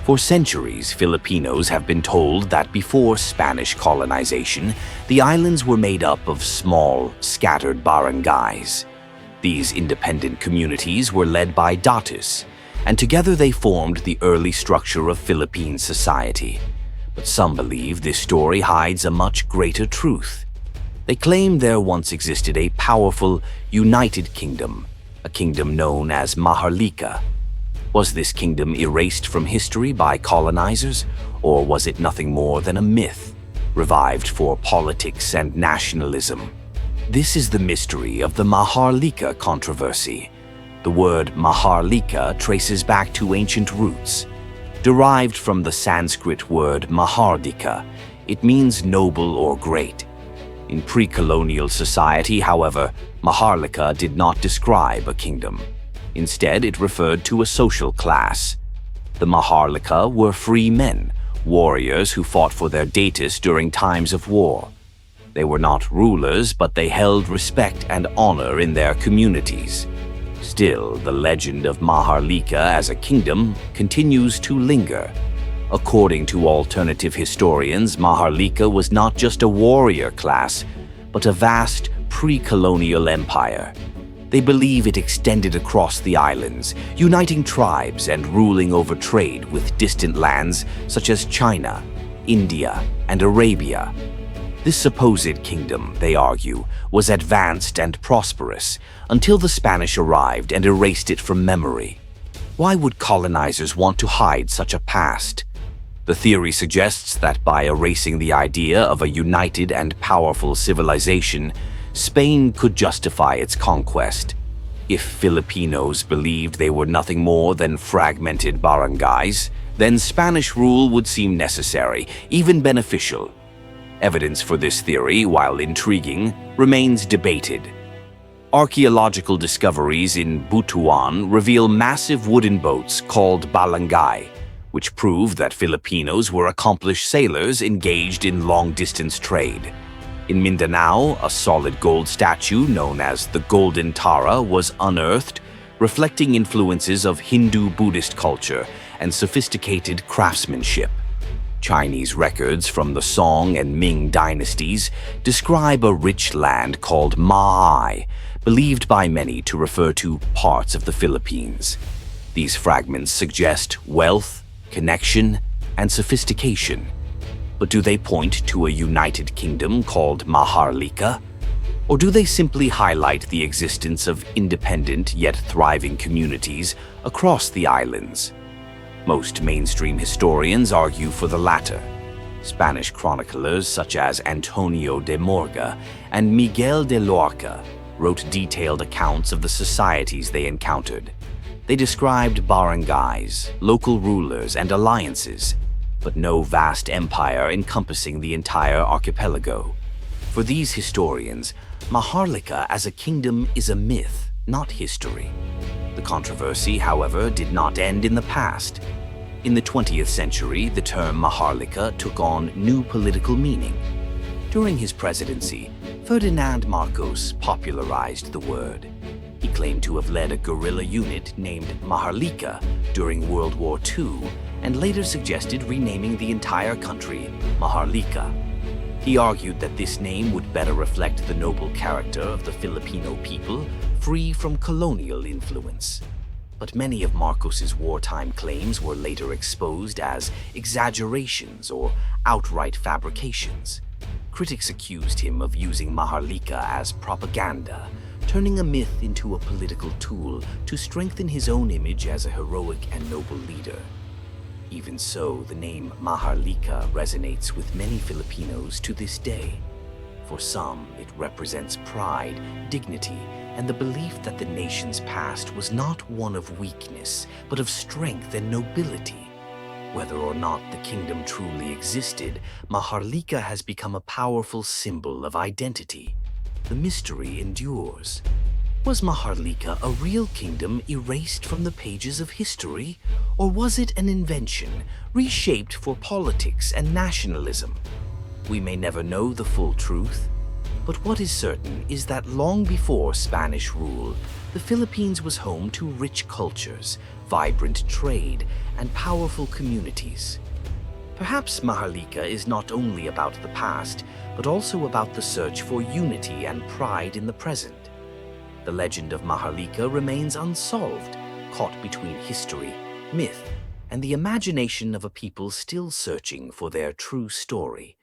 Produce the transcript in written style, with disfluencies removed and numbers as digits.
For centuries, Filipinos have been told that before Spanish colonization, the islands were made up of small, scattered barangays. These independent communities were led by datus, and together they formed the early structure of Philippine society. But some believe this story hides a much greater truth. They claim there once existed a powerful, united kingdom, a kingdom known as Maharlika. Was this kingdom erased from history by colonizers, or was it nothing more than a myth, revived for politics and nationalism? This is the mystery of the Maharlika Controversy. The word Maharlika traces back to ancient roots. Derived from the Sanskrit word Mahardika, it means noble or great. In pre-colonial society, however, Maharlika did not describe a kingdom. Instead, it referred to a social class. The Maharlika were free men, warriors who fought for their datus during times of war. They were not rulers, but they held respect and honor in their communities. Still, the legend of Maharlika as a kingdom continues to linger. According to alternative historians, Maharlika was not just a warrior class, but a vast pre-colonial empire. They believe it extended across the islands, uniting tribes and ruling over trade with distant lands such as China, India, and Arabia. This supposed kingdom, they argue, was advanced and prosperous until the Spanish arrived and erased it from memory. Why would colonizers want to hide such a past? The theory suggests that by erasing the idea of a united and powerful civilization, Spain could justify its conquest. If Filipinos believed they were nothing more than fragmented barangays, then Spanish rule would seem necessary, even beneficial. Evidence for this theory, while intriguing, remains debated. Archaeological discoveries in Butuan reveal massive wooden boats called Balangay, which prove that Filipinos were accomplished sailors engaged in long-distance trade. In Mindanao, a solid gold statue known as the Golden Tara was unearthed, reflecting influences of Hindu-Buddhist culture and sophisticated craftsmanship. Chinese records from the Song and Ming dynasties describe a rich land called Ma'ai, believed by many to refer to parts of the Philippines. These fragments suggest wealth, connection, and sophistication. But do they point to a united kingdom called Maharlika? Or do they simply highlight the existence of independent yet thriving communities across the islands? Most mainstream historians argue for the latter. Spanish chroniclers such as Antonio de Morga and Miguel de Lorca wrote detailed accounts of the societies they encountered. They described barangays, local rulers, and alliances, but no vast empire encompassing the entire archipelago. For these historians, Maharlika as a kingdom is a myth, not history. The controversy, however, did not end in the past. In the 20th century, the term Maharlika took on new political meaning. During his presidency, Ferdinand Marcos popularized the word. He claimed to have led a guerrilla unit named Maharlika during World War II and later suggested renaming the entire country Maharlika. He argued that this name would better reflect the noble character of the Filipino people, free from colonial influence. But many of Marcos's wartime claims were later exposed as exaggerations or outright fabrications. Critics accused him of using Maharlika as propaganda, turning a myth into a political tool to strengthen his own image as a heroic and noble leader. Even so, the name Maharlika resonates with many Filipinos to this day. For some, it represents pride, dignity, and the belief that the nation's past was not one of weakness, but of strength and nobility. Whether or not the kingdom truly existed, Maharlika has become a powerful symbol of identity. The mystery endures. Was Maharlika a real kingdom erased from the pages of history, or was it an invention reshaped for politics and nationalism? We may never know the full truth, but what is certain is that long before Spanish rule, the Philippines was home to rich cultures, vibrant trade, and powerful communities. Perhaps Maharlika is not only about the past, but also about the search for unity and pride in the present. The legend of Maharlika remains unsolved, caught between history, myth, and the imagination of a people still searching for their true story.